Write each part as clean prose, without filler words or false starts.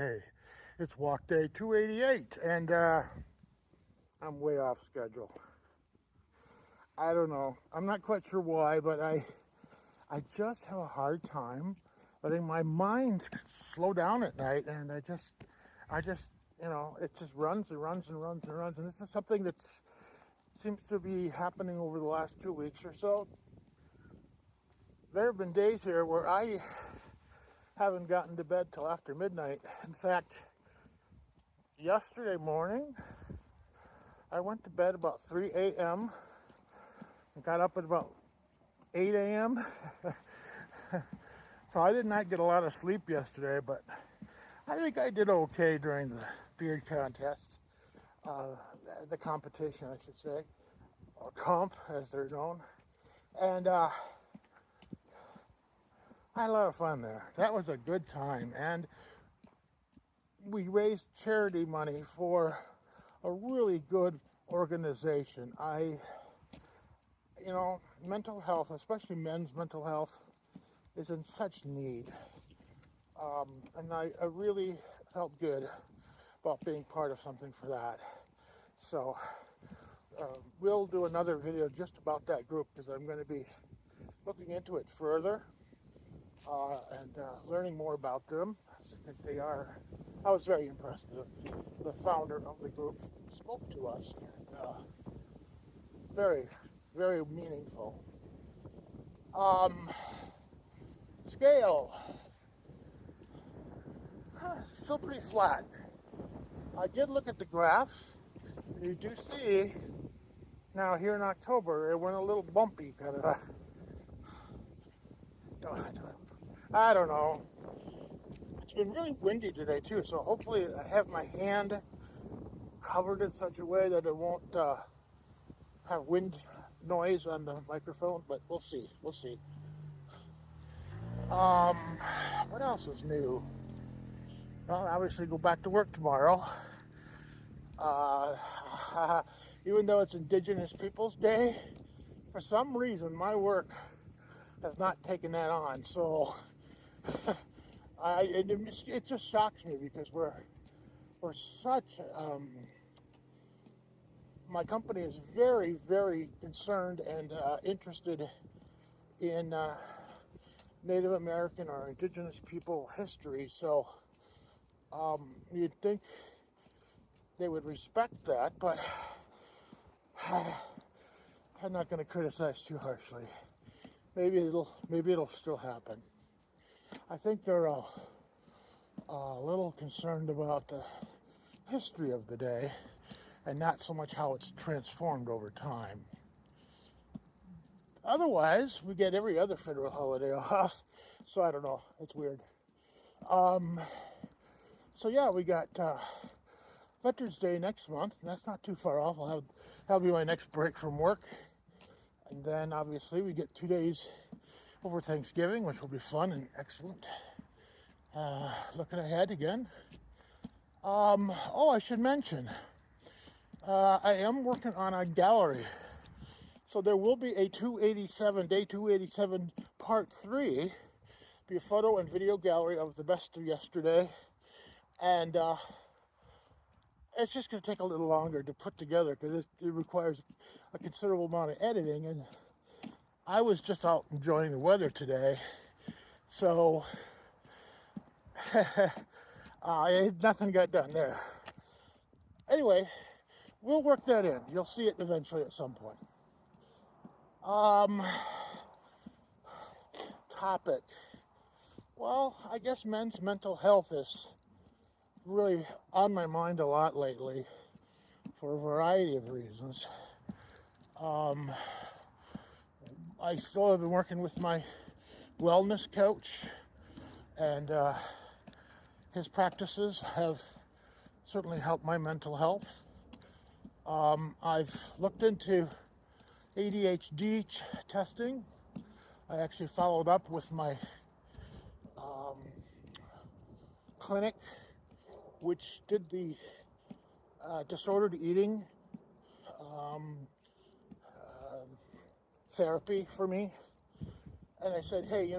Hey, it's walk day 288, and I'm way off schedule. I don't know. I'm not quite sure why, but I just have a hard time letting my mind slow down at night, and I just, it just runs and runs and runs and runs, and this is something that seems to be happening over the last 2 weeks or so. There have been days here where I haven't gotten to bed till after midnight. In fact, yesterday morning, I went to bed about 3 a.m. and got up at about 8 a.m. So I did not get a lot of sleep yesterday, but I think I did okay during the beard contest, the competition, I should say, or comp as they're known. And I had a lot of fun there. That was a good time. And we raised charity money for a really good organization. Mental health, especially men's mental health, is in such need. And I really felt good about being part of something for that. So we'll do another video just about that group because I'm going to be looking into it further and learning more about them, because I was very impressed. The founder of the group spoke to us, and very, very meaningful. Scale, still pretty flat. I did look at the graph. You do see now here in October it went a little bumpy, kind of. I don't know. It's been really windy today too, so hopefully I have my hand covered in such a way that it won't have wind noise on the microphone, but we'll see. What else is new? Well, obviously go back to work tomorrow. Even though it's Indigenous Peoples Day, for some reason my work has not taken that on. So it just shocks me because we're such. My company is very, very concerned and interested in Native American or Indigenous people history. So you'd think they would respect that, but I'm not going to criticize too harshly. Maybe it'll still happen. I think they're a little concerned about the history of the day and not so much how it's transformed over time. Otherwise, we get every other federal holiday off, so I don't know. It's weird. So yeah, we got Veterans Day next month, and that's not too far off. That'll be my next break from work, and then obviously we get 2 days over Thanksgiving, which will be fun and excellent. Looking ahead again. I should mention, I am working on a gallery. So there will be a day 287 part 3, be a photo and video gallery of the best of yesterday. And it's just going to take a little longer to put together because it requires a considerable amount of editing. And I was just out enjoying the weather today. So nothing got done there. Anyway, we'll work that in. You'll see it eventually at some point. Topic. Well, I guess men's mental health is really on my mind a lot lately for a variety of reasons. I still have been working with my wellness coach, and his practices have certainly helped my mental health. I've looked into ADHD testing. I actually followed up with my clinic, which did the disordered eating therapy for me. And I said, hey,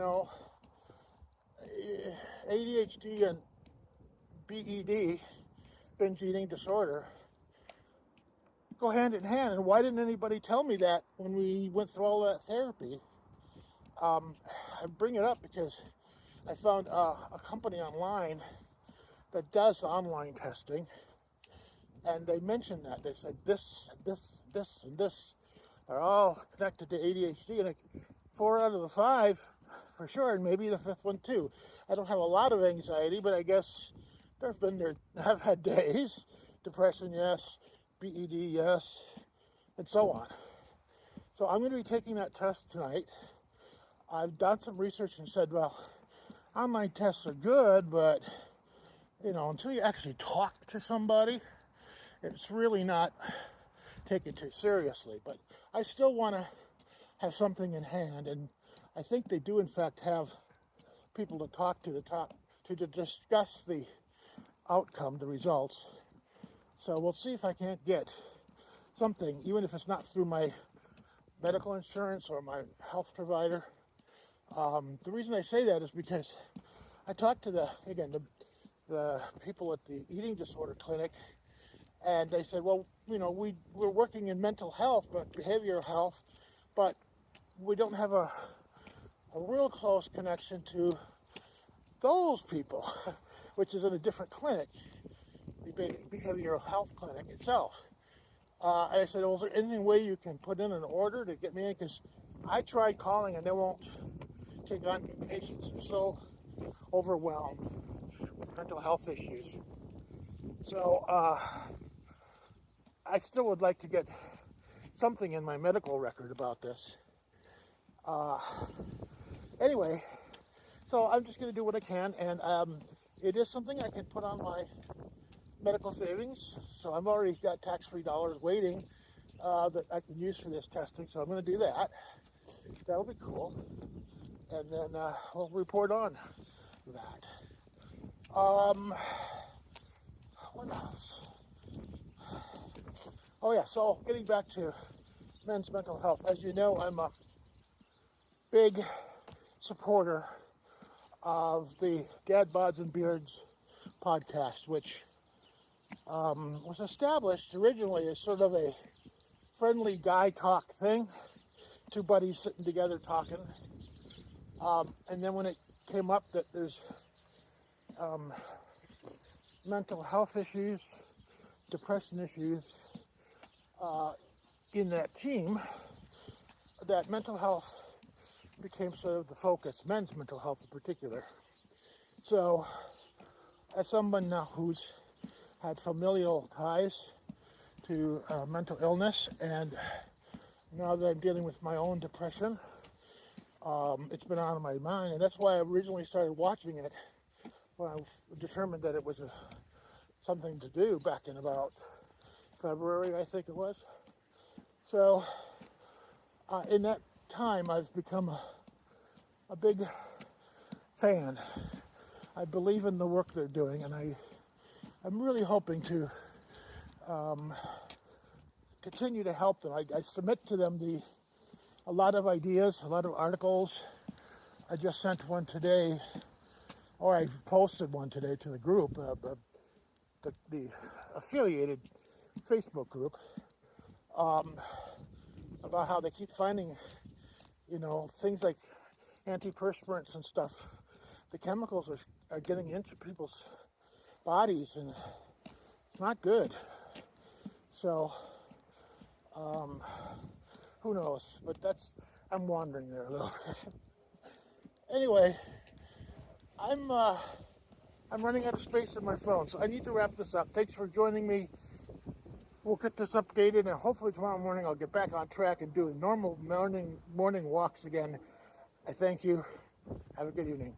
ADHD and BED, binge eating disorder, go hand in hand. And why didn't anybody tell me that when we went through all that therapy? I bring it up because I found a company online that does online testing, and they mentioned that. They said this, and this are all connected to ADHD, and 4 out of the 5 for sure, and maybe the 5th one too. I don't have a lot of anxiety, but I guess I've had days. Depression, yes. BED, yes, and so on. So I'm going to be taking that test tonight. I've done some research and said, well, online tests are good, but, until you actually talk to somebody, it's really not taken too seriously. But I still want to have something in hand, and I think they do, in fact, have people to talk to to discuss the outcome, the results. So we'll see if I can't get something, even if it's not through my medical insurance or my health provider. The reason I say that is because I talked to the people at the eating disorder clinic, and they said, well, we're working in mental health, but behavioral health, but we don't have a real close connection to those people, which is in a different clinic, the behavioral health clinic itself. I said, well, is there any way you can put in an order to get me in? Because I tried calling and they won't take on new patients. They're so overwhelmed with mental health issues. So I still would like to get something in my medical record about this. Anyway, so I'm just going to do what I can, and it is something I can put on my medical savings. So I've already got tax-free dollars waiting that I can use for this testing, so I'm going to do that. That'll be cool. And then we'll report on that. What else? Oh yeah, so getting back to men's mental health. As you know, I'm a big supporter of the Dad Bods and Beards podcast, which was established originally as sort of a friendly guy talk thing, 2 buddies sitting together talking. And then when it came up that there's mental health issues, depression issues in that team, that mental health became sort of the focus, men's mental health in particular. So as someone now who's had familial ties to mental illness, and now that I'm dealing with my own depression, it's been on my mind, and that's why I originally started watching it when I determined that it was something to do back in about February, I think it was. So in that time, I've become a big fan. I believe in the work they're doing, and I'm really hoping to continue to help them. I submit to them a lot of ideas, a lot of articles. I just sent one today, or I posted one today to the group, the affiliated Facebook group, about how they keep finding, things like antiperspirants and stuff. The chemicals are getting into people's bodies, and it's not good. So, who knows? But I'm wandering there a little bit. Anyway, I'm running out of space in my phone, so I need to wrap this up. Thanks for joining me. We'll get this updated, and hopefully tomorrow morning I'll get back on track and do normal morning walks again. I thank you. Have a good evening.